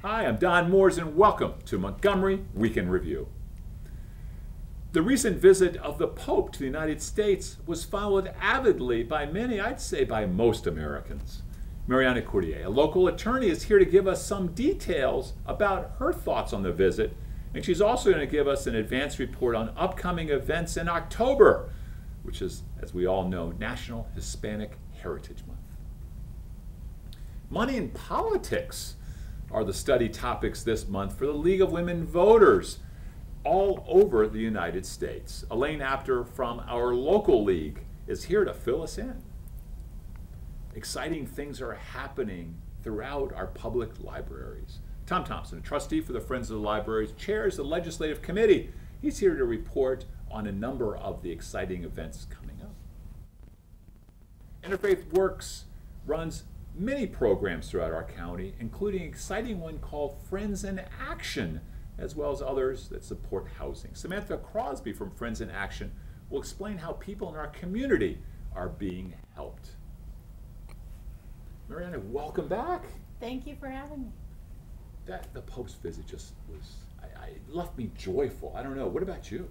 Hi, I'm Don Moores, and welcome to Montgomery Weekend Review. The recent visit of the Pope to the United States was followed avidly by many, I'd say by most Americans. Mariana Cordier, a local attorney, is here to give us some details about her thoughts on the visit, and she's also going to give us an advance report on upcoming events in October, which is, as we all know, National Hispanic Heritage Month. Money and politics are the study topics this month for the League of Women Voters all over the United States. Elaine Apter from our local league is here to fill us in. Exciting things are happening throughout our public libraries. Tom Thomson, a trustee for the Friends of the Libraries, chairs the legislative committee. He's here to report on a number of the exciting events coming up. Interfaith Works runs many programs throughout our county, including an exciting one called Friends in Action, as well as others that support housing. Samantha Crosby from Friends in Action will explain how people in our community are being helped. Mariana, welcome back. Thank you for having me. The Pope's visit just was, it left me joyful. I don't know, what about you?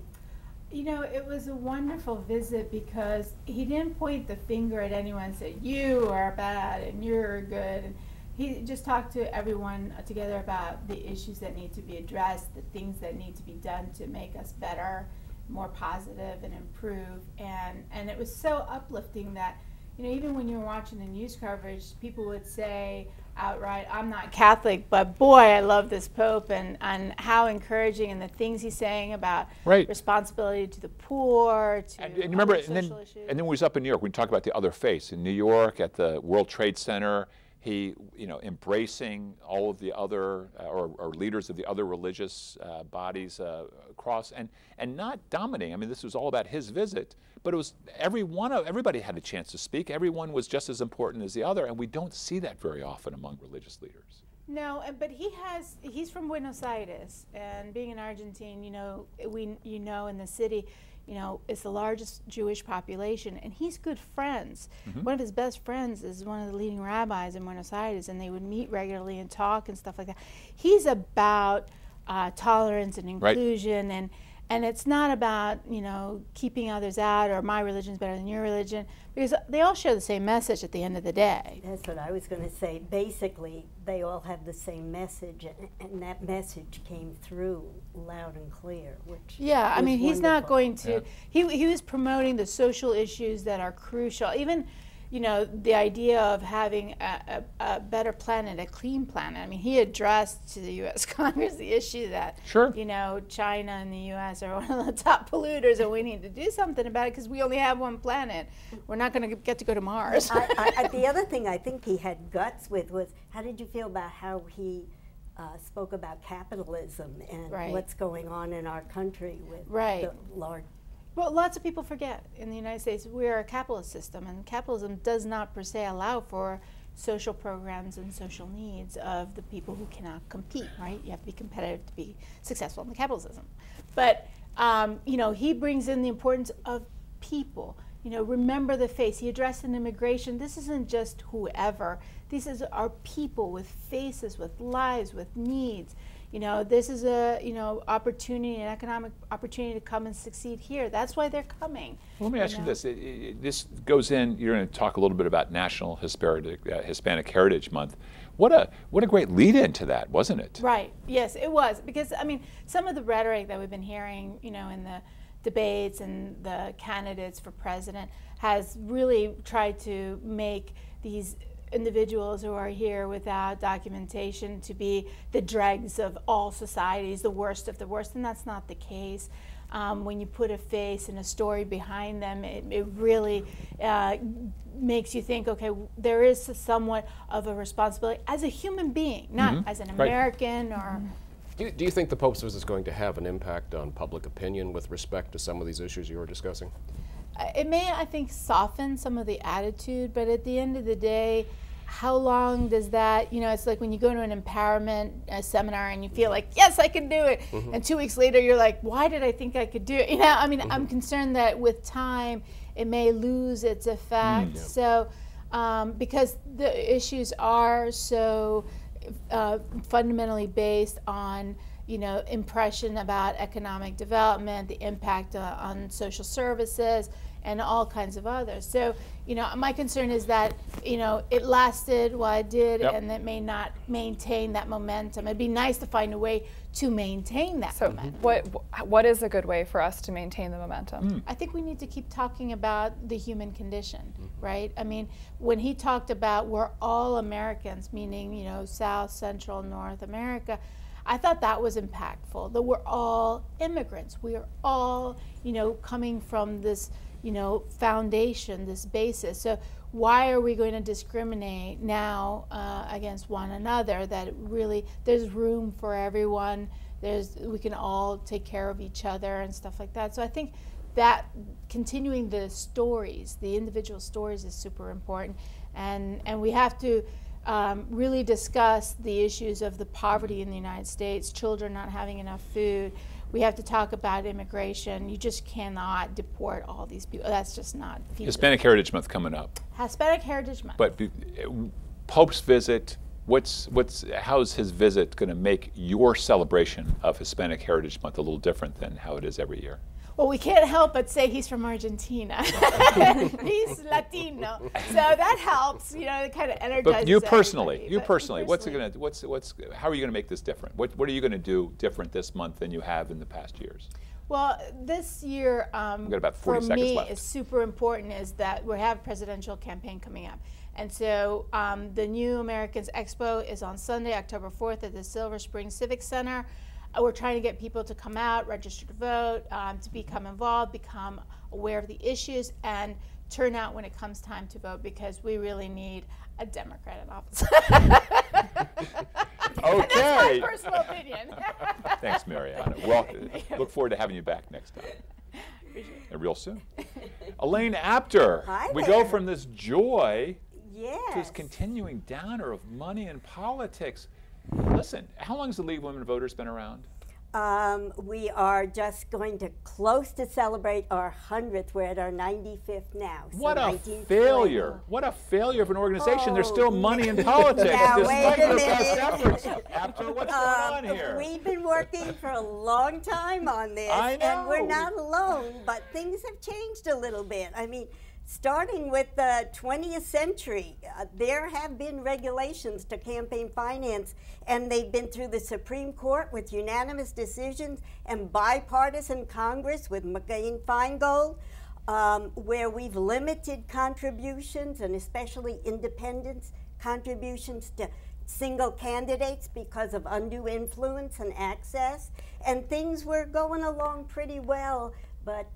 You know, it was a wonderful visit because he didn't point the finger at anyone and say, you are bad and you're good. And he just talked to everyone together about the issues that need to be addressed, the things that need to be done to make us better, more positive and improve. And it was so uplifting that, you know, even when you were watching the news coverage, people would say outright, I'm not Catholic, but boy, I love this Pope, and how encouraging, and the things he's saying about responsibility to the poor, to and remember, social issues. And then when he was up in New York, we talked about the other face. In New York at the World Trade Center, he, embracing all of the other, or leaders of the other religious bodies across, and not dominating. I mean, this was all about his visit, but it was everybody had a chance to speak. Everyone was just as important as the other, and we don't see that very often among religious leaders. No, but he's from Buenos Aires, and being an Argentine, in the city, it's the largest Jewish population, and he's good friends. Mm-hmm. One of his best friends is one of the leading rabbis in Buenos Aires, and they would meet regularly and talk and stuff like that. He's about tolerance and inclusion, and it's not about, keeping others out or my religion's better than your religion, because they all share the same message at the end of the day. That's what I was going to say. Basically, they all have the same message, and that message came through loud and clear, which yeah, I mean, he's not going to, yeah. he was promoting the social issues that are crucial. Even, the idea of having a better planet, a clean planet. I mean, he addressed to the U.S. Congress the issue that, sure. China and the U.S. are one of the top polluters, and we need to do something about it because we only have one planet. We're not going to get to go to Mars. The other thing I think he had guts with was, how did you feel about how he spoke about capitalism and what's going on in our country with the large... Well, lots of people forget in the United States we are a capitalist system, and capitalism does not per se allow for social programs and social needs of the people who cannot compete, right? You have to be competitive to be successful in the capitalism. But, he brings in the importance of people. Remember the face. He addressed in immigration. This isn't just whoever. These are people with faces, with lives, with needs. This is a, opportunity, an economic opportunity to come and succeed here. That's why they're coming. Well, let me ask you this. This goes in, you're going to talk a little bit about National Hispanic Heritage Month. What a great lead into that, wasn't it? Right. Yes, it was. Because, I mean, some of the rhetoric that we've been hearing, in the debates and the candidates for president has really tried to make these individuals who are here without documentation to be the dregs of all societies, the worst of the worst, and that's not the case. When you put a face and a story behind them, it really makes you think, okay, there is somewhat of a responsibility as a human being, not as an American or... Do you think the Pope's visit is going to have an impact on public opinion with respect to some of these issues you were discussing? It may, I think, soften some of the attitude, but at the end of the day, how long does that, it's like when you go to an empowerment seminar and you feel like, yes, I can do it. Mm-hmm. And 2 weeks later, you're like, why did I think I could do it? I'm concerned that with time, it may lose its effect. So, because the issues are so fundamentally based on, you know, impression about economic development, the impact on social services, and all kinds of others. So, you know, my concern is that, you know, it lasted while it did, and it may not maintain that momentum. It'd be nice to find a way to maintain that momentum. What is a good way for us to maintain the momentum? I think we need to keep talking about the human condition, right? I mean, when he talked about we're all Americans, meaning, you know, South, Central, North America, I thought that was impactful, that we're all immigrants. We are all, you know, coming from this, you know, foundation, this basis. So why are we going to discriminate now against one another? That really, there's room for everyone. We can all take care of each other and stuff like that. So I think that continuing the stories, the individual stories, is super important. And we have to really discuss the issues of the poverty in the United States, children not having enough food. We have to talk about immigration. You just cannot deport all these people. That's just not feasible. Hispanic Heritage Month coming up. Hispanic Heritage Month. But Pope's visit, how's his visit going to make your celebration of Hispanic Heritage Month a little different than how it is every year? Well, we can't help but say he's from Argentina. He's Latino, so that helps. You know, it kind of energizes. But you personally, everybody. how are you going to make this different? What are you going to do different this month than you have in the past years? Well, this year, We've got about 40 for seconds me, left. is super important is that we have a presidential campaign coming up. And so the New Americans Expo is on Sunday, October 4th at the Silver Spring Civic Center. We're trying to get people to come out, register to vote, to become involved, become aware of the issues, and turn out when it comes time to vote, because we really need a Democrat in office. Okay. That's my personal opinion. Thanks, Mariana. Well, look forward to having you back next time. Real soon. Elaine Apter. Hi We there. go from this joy Yes. to this continuing downer of money and politics. Listen, how long has the League of Women Voters been around? We are just going to close to celebrate our 100th. We're at our 95th now. So What a 1920. failure. What a failure of an organization. There's still money in politics Now, despite wait a your best minute. efforts. Apter, what's going on here? We've been working for a long time on this, I know. and we're not alone, but things have changed a little bit. I mean, starting with the 20th century, there have been regulations to campaign finance, and they've been through the Supreme Court with unanimous decisions and bipartisan Congress with McCain-Feingold, where we've limited contributions, and especially independents' contributions to single candidates because of undue influence and access, and things were going along pretty well. But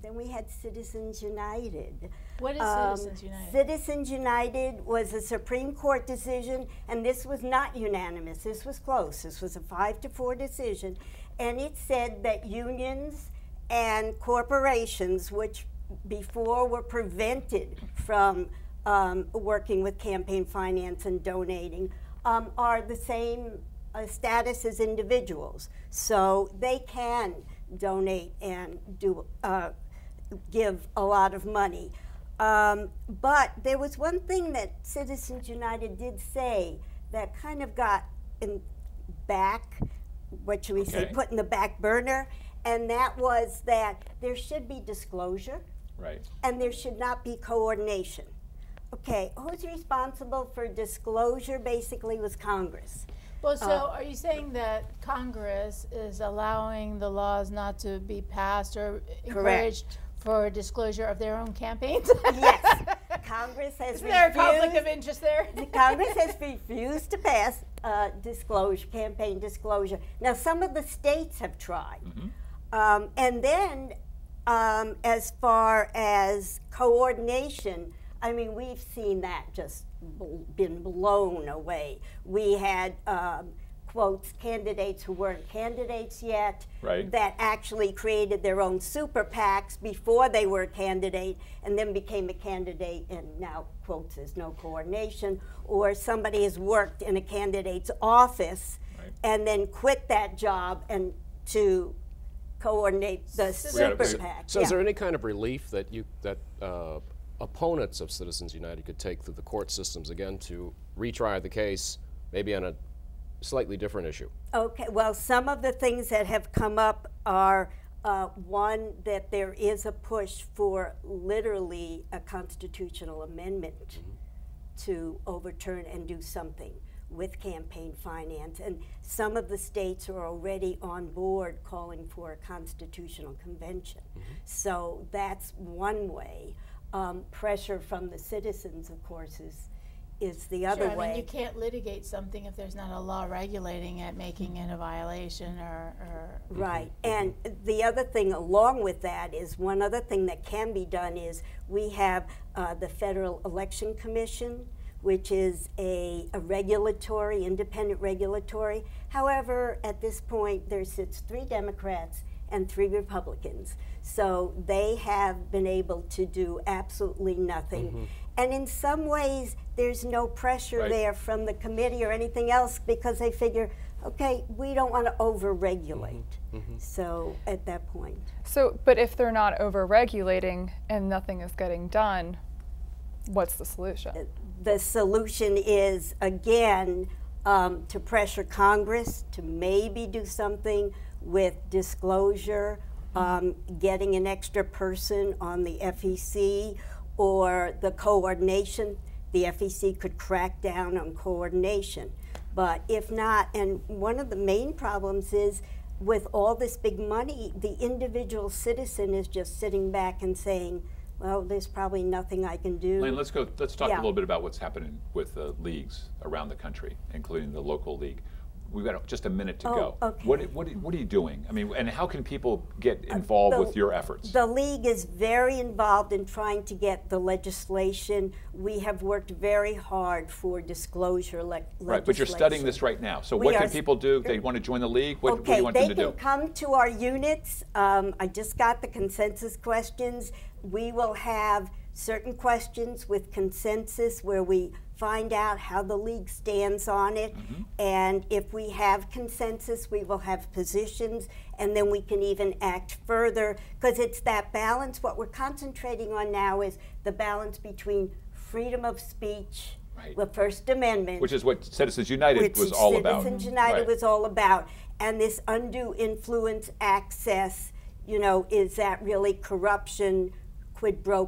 then we had Citizens United. What is Citizens United? Citizens United was a Supreme Court decision, and this was not unanimous. This was close. This was a 5-4 decision. And it said that unions and corporations, which before were prevented from working with campaign finance and donating, are the same status as individuals. So they can donate and give a lot of money. But there was one thing that Citizens United did say that kind of got in back, what should we say, put in the back burner, and that was that there should be disclosure, Right. and there should not be coordination. Okay, who's responsible for disclosure basically was Congress. Well, so are you saying that Congress is allowing the laws not to be passed or encouraged for disclosure of their own campaigns? Yes, Congress has Is there a conflict of interest there? Congress has refused to pass disclosure, campaign disclosure. Now, some of the states have tried. And then, as far as coordination, I mean, we've seen that just been blown away. We had, quotes, candidates who weren't candidates yet, that actually created their own super PACs before they were a candidate and then became a candidate, and now, quotes, there's no coordination. Or somebody has worked in a candidate's office and then quit that job and to coordinate the super PAC. So is there any kind of relief that opponents of Citizens United could take through the court systems again to retry the case maybe on a slightly different issue. Okay, well, some of the things that have come up are one, that there is a push for literally a constitutional amendment to overturn and do something with campaign finance. And some of the states are already on board calling for a constitutional convention. So that's one way. Pressure from the citizens, of course, is the other way. I mean, you can't litigate something if there's not a law regulating it, making it a violation or Right, and the other thing along with that is, one other thing that can be done is, we have the Federal Election Commission, which is a regulatory, independent regulatory. However, at this point, there sits 3 Democrats and 3 Republicans. So they have been able to do absolutely nothing. And in some ways, there's no pressure there from the committee or anything else, because they figure, okay, we don't want to over-regulate. So at that point. So, but if they're not over-regulating and nothing is getting done, what's the solution? The solution is, again, to pressure Congress to maybe do something with disclosure, getting an extra person on the FEC, or the coordination. The FEC could crack down on coordination. But if not, and one of the main problems is, with all this big money, the individual citizen is just sitting back and saying, well, there's probably nothing I can do. Elaine, let's talk a little bit about what's happening with leagues around the country, including the local league. We've got just a minute to go. Okay. What are you doing? I mean, and how can people get involved with your efforts? The league is very involved in trying to get the legislation. We have worked very hard for disclosure legislation. Right, but you're studying this right now. So what can people do? They want to join the league? What do you want them to do? They can come to our units. I just got the consensus questions. We will have certain questions with consensus where we find out how the league stands on it, and if we have consensus, we will have positions, and then we can even act further, because it's that balance. What we're concentrating on now is the balance between freedom of speech, the First Amendment, which is what Citizens United was all about. Citizens United was all about, and this undue influence access, you know, is that really corruption, quid pro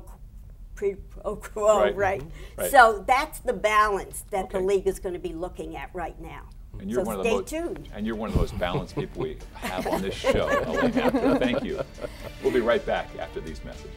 quo, right? So that's the balance that the league is going to be looking at right now. And you're so stay tuned. And you're one of the most balanced people we have on this show, Elaine Apter. Thank you. We'll be right back after these messages.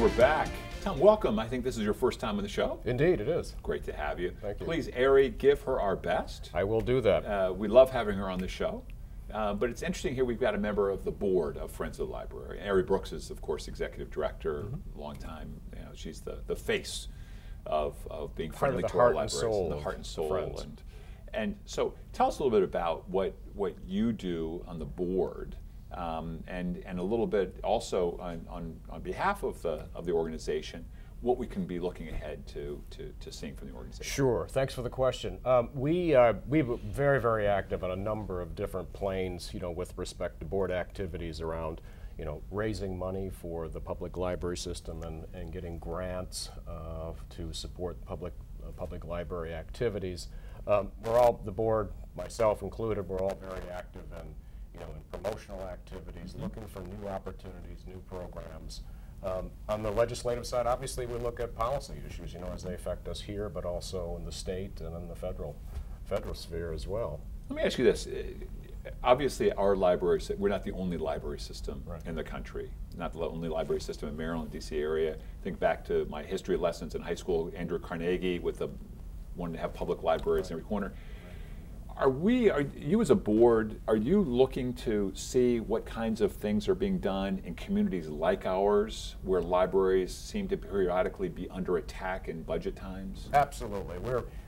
We're back. Tom, welcome. I think this is your first time on the show. Indeed, it is. Great to have you. Thank you. Please, Ari, give her our best. I will do that. We love having her on the show. But it's interesting here, we've got a member of the board of Friends of the Library. Ari Brooks is, of course, executive director, long time. You know, she's the face of being friendly to our libraries, and the heart and soul. And so tell us a little bit about what you do on the board. And a little bit also on behalf of the organization, what we can be looking ahead to seeing from the organization. Sure. Thanks for the question. We're very, very active on a number of different planes, you know, with respect to board activities around, you know, raising money for the public library system and getting grants to support public library activities. The board, myself included, we're all very active in promotional activities, looking for new opportunities, new programs. On the legislative side, obviously, we look at policy issues, you know, as they affect us here, but also in the state and in the federal sphere as well. Let me ask you this. Obviously, our libraries, we're not the only library system in the country, not the only library system in Maryland, D.C. area. Think back to my history lessons in high school, Andrew Carnegie with wanting to have public libraries in every corner. Are you as a board, are you looking to see what kinds of things are being done in communities like ours, where libraries seem to periodically be under attack in budget times? Absolutely.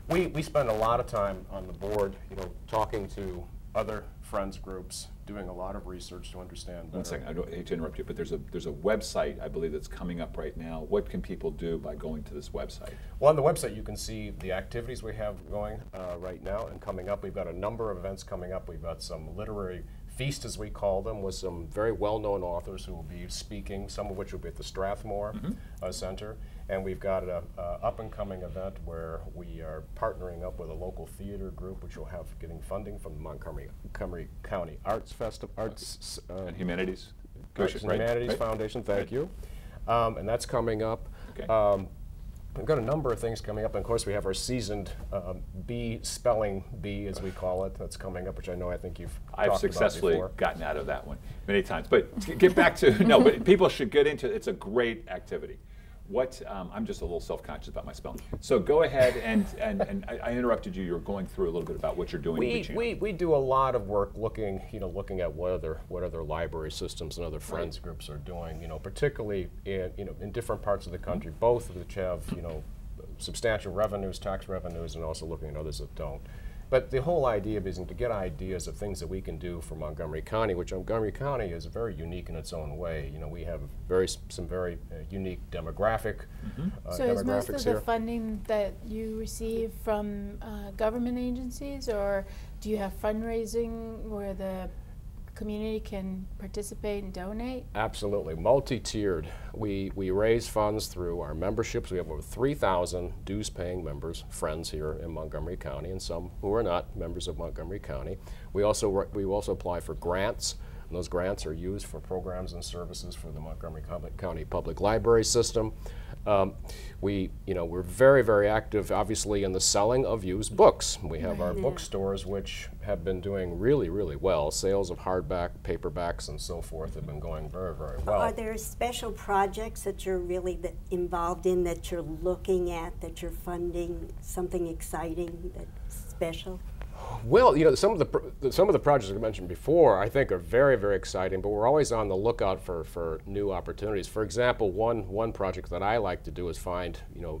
We spend a lot of time on the board, you know, talking to other friends groups, doing a lot of research to understand better. One second, I hate to interrupt you, but there's a website, I believe, that's coming up right now. What can people do by going to this website? Well, on the website you can see the activities we have going right now and coming up. We've got a number of events coming up. We've got some literary feast, as we call them, with some very well-known authors who will be speaking, some of which will be at the Strathmore Center. And we've got an up-and-coming event where we are partnering up with a local theater group, which will have getting funding from the Montgomery County Arts Festival, And Humanities? Humanities Foundation, thank you. And that's coming up. Okay. We've got a number of things coming up, and of course we have our seasoned spelling bee, as we call it, that's coming up, which I think you've I've talked successfully about before. gotten out of that one many times. But to get back to, no, but people should get into it. It's a great activity. I'm just a little self-conscious about my spelling. So go ahead and I interrupted you. You were going through a little bit about what you're doing. We do a lot of work looking at what other library systems and other friends groups are doing, particularly in different parts of the country, both of which have, substantial revenues, tax revenues, and also looking at others that don't. But the whole idea is to get ideas of things that we can do for Montgomery County, which Montgomery County is very unique in its own way. We have some very unique demographic So is most demographics of here. the funding that you receive from government agencies, or do you have fundraising where the community can participate and donate? Absolutely, multi-tiered. We raise funds through our memberships. We have over 3,000 dues-paying members, friends here in Montgomery County, and some who are not members of Montgomery County. We also apply for grants, and those grants are used for programs and services for the Montgomery County Public Library System. We're very, very active, obviously, in the selling of used books. We have our bookstores, which have been doing really, really well. Sales of hardback, paperbacks, and so forth have been going very, very well. Are there special projects that you're really involved in, that you're looking at, that you're funding, something exciting that's special? Well, some of the projects I mentioned before, I think, are very, very exciting, but we're always on the lookout for new opportunities. For example, one project that I like to do is find,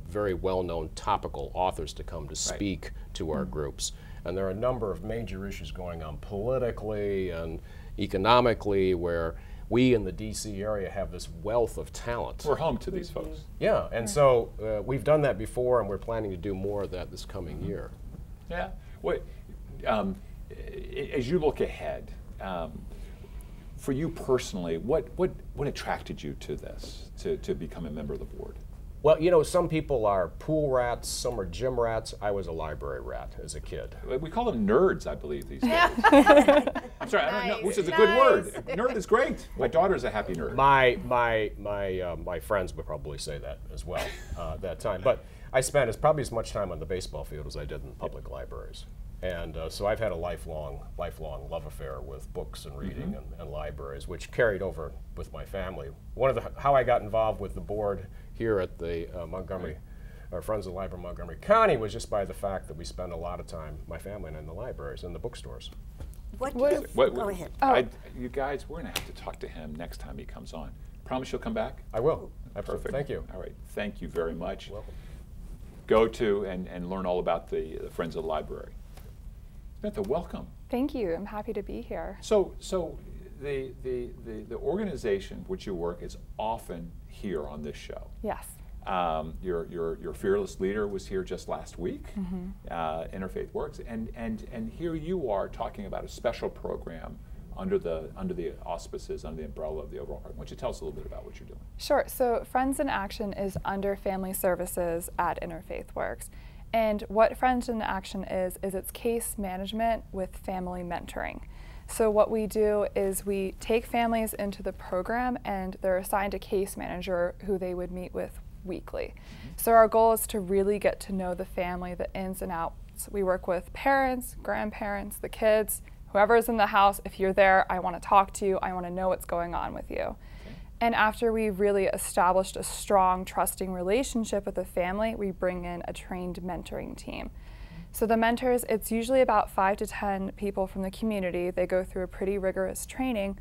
very well-known topical authors to come to speak to our groups. And there are a number of major issues going on politically and economically where we in the D.C. area have this wealth of talent. We're home to these folks. Yeah, and so we've done that before, and we're planning to do more of that this coming year. Yeah. As you look ahead, for you personally, what attracted you to this, to become a member of the board? Well, some people are pool rats, some are gym rats. I was a library rat as a kid. We call them nerds, I believe, these days. I'm sorry, I don't know, which is a good word. Nerd is great. My daughter's a happy nerd. My friends would probably say that as well at that time. But I spent probably as much time on the baseball field as I did in public libraries. And so I've had a lifelong love affair with books and reading and libraries, which carried over with my family. How I got involved with the board here at the our Friends of the Library of Montgomery County was just by the fact that we spend a lot of time, my family, and in the libraries and the bookstores. Go ahead. You guys, we're going to have to talk to him next time he comes on. Promise you'll come back? I will. Absolutely. Perfect. Thank you. All right. Thank you very much. You're welcome. Go to and learn all about the Friends of the Library. Samantha, welcome. Thank you. I'm happy to be here. So the organization which you work is often here on this show. Yes. Your fearless leader was here just last week. Interfaith Works, and here you are talking about a special program under the auspices, under the umbrella of the overall program. Why don't you tell us a little bit about what you're doing? Sure. So Friends in Action is under Family Services at Interfaith Works. And what Friends in Action is it's case management with family mentoring. So what we do is we take families into the program, and they're assigned a case manager who they would meet with weekly. So our goal is to really get to know the family, the ins and outs. We work with parents, grandparents, the kids, whoever's in the house. If you're there, I want to talk to you. I want to know what's going on with you. And after we've really established a strong, trusting relationship with the family, we bring in a trained mentoring team. So the mentors, it's usually about 5 to 10 people from the community. They go through a pretty rigorous training,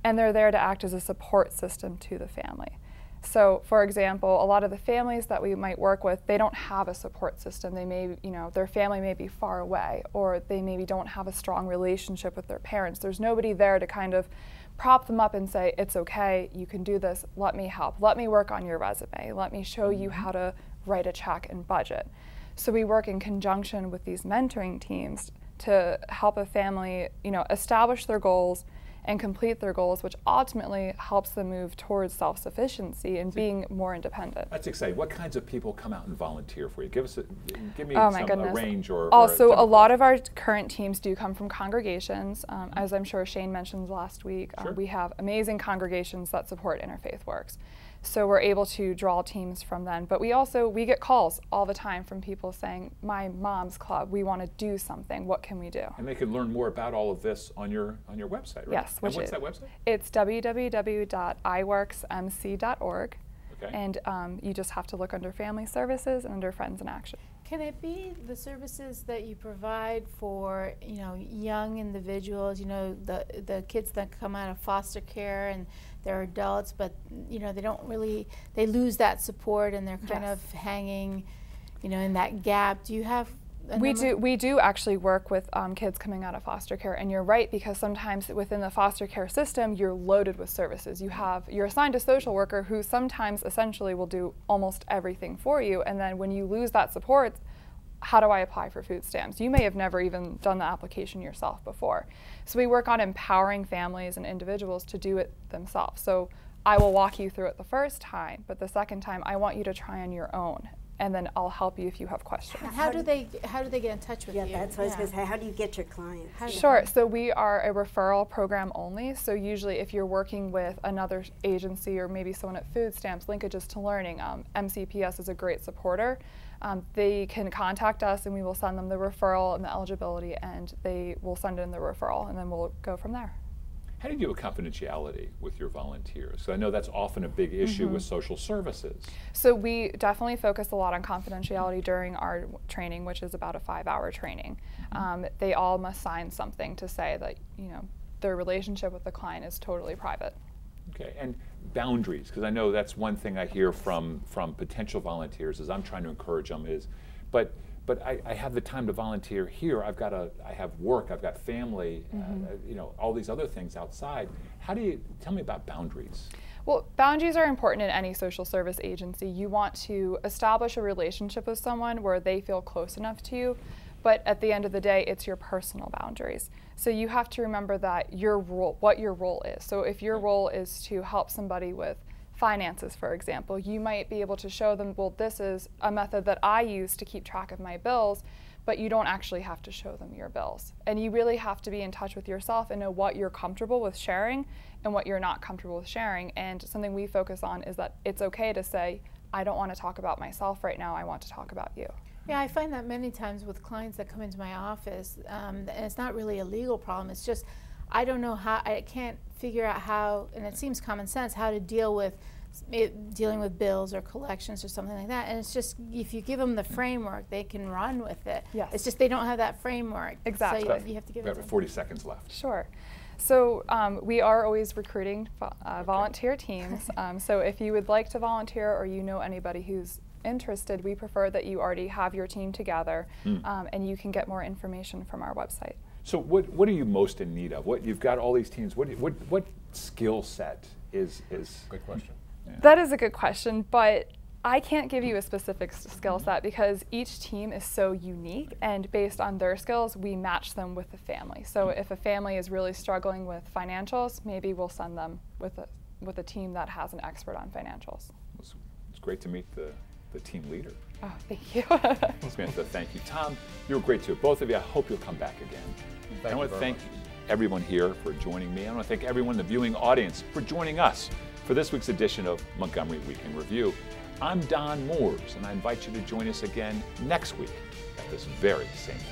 and they're there to act as a support system to the family. So, for example, a lot of the families that we might work with, they don't have a support system. They may, their family may be far away, or they maybe don't have a strong relationship with their parents. There's nobody there to kind of prop them up and say, it's okay, you can do this, let me help, let me work on your resume, let me show you how to write a check and budget. So we work in conjunction with these mentoring teams to help a family, establish their goals and complete their goals, which ultimately helps them move towards self-sufficiency and being more independent. That's exciting. What kinds of people come out and volunteer for you? Give me a range or also, a lot of our current teams do come from congregations. As I'm sure Shane mentioned last week, we have amazing congregations that support Interfaith Works. So we're able to draw teams from them. But we get calls all the time from people saying, my mom's club, we want to do something, what can we do? And they can learn more about all of this on your website, right? Yes. And what's that website? It's www.iworksmc.org. Okay. And you just have to look under Family Services and under Friends in Action. Can it be the services that you provide for, young individuals, the kids that come out of foster care and they're adults, but, they lose that support and they're kind of hanging, in that gap? Do you have We do actually work with kids coming out of foster care, and you're right, because sometimes within the foster care system you're loaded with services. You're assigned a social worker who sometimes essentially will do almost everything for you, and then when you lose that support, how do I apply for food stamps? You may have never even done the application yourself before. So we work on empowering families and individuals to do it themselves. So I will walk you through it the first time, but the second time I want you to try on your own, and then I'll help you if you have questions. How do they get in touch with you? Yeah, that's what I was going to say. How do you get your clients? Sure. So we are a referral program only. So usually if you're working with another agency or maybe someone at Food Stamps, Linkages to Learning, MCPS is a great supporter. They can contact us and we will send them the referral and the eligibility, and they will send in the referral, and then we'll go from there. How do you deal with confidentiality with your volunteers? So I know that's often a big issue with social services. So we definitely focus a lot on confidentiality during our training, which is about a 5-hour training. They all must sign something to say that their relationship with the client is totally private. Okay, and boundaries, because I know that's one thing I hear from potential volunteers as I'm trying to encourage them is, but I have the time to volunteer here. I have work. I've got family. All these other things outside. Tell me about boundaries? Well, boundaries are important in any social service agency. You want to establish a relationship with someone where they feel close enough to you, but at the end of the day, it's your personal boundaries. So you have to remember that what your role is. So if your role is to help somebody with finances, for example, you might be able to show them, well, this is a method that I use to keep track of my bills, but you don't actually have to show them your bills. And you really have to be in touch with yourself and know what you're comfortable with sharing and what you're not comfortable with sharing. And something we focus on is that it's okay to say, I don't want to talk about myself right now, I want to talk about you. Yeah, I find that many times with clients that come into my office, and it's not really a legal problem, it's just I don't know how, I can't figure out how, and it seems common sense, how to dealing with bills or collections or something like that. And it's just, if you give them the framework, they can run with it. Yes. It's just they don't have that framework. Exactly. So you have to give it to them. 40 seconds left. Sure. So we are always recruiting volunteer teams. So if you would like to volunteer or you know anybody who's interested, we prefer that you already have your team together, and you can get more information from our website. So what are you most in need of? You've got all these teams. What skill set is? Good question. Yeah. That is a good question, but I can't give you a specific skill set because each team is so unique, and based on their skills, we match them with the family. So if a family is really struggling with financials, maybe we'll send them with a team that has an expert on financials. It's great to meet the team leader. Oh, thank you. Samantha, thank you. Tom, you were great too. Both of you, I hope you'll come back again. I want to thank everyone here for joining me. I want to thank everyone in the viewing audience for joining us for this week's edition of Montgomery Week in Review. I'm Don Mooers, and I invite you to join us again next week at this very same time.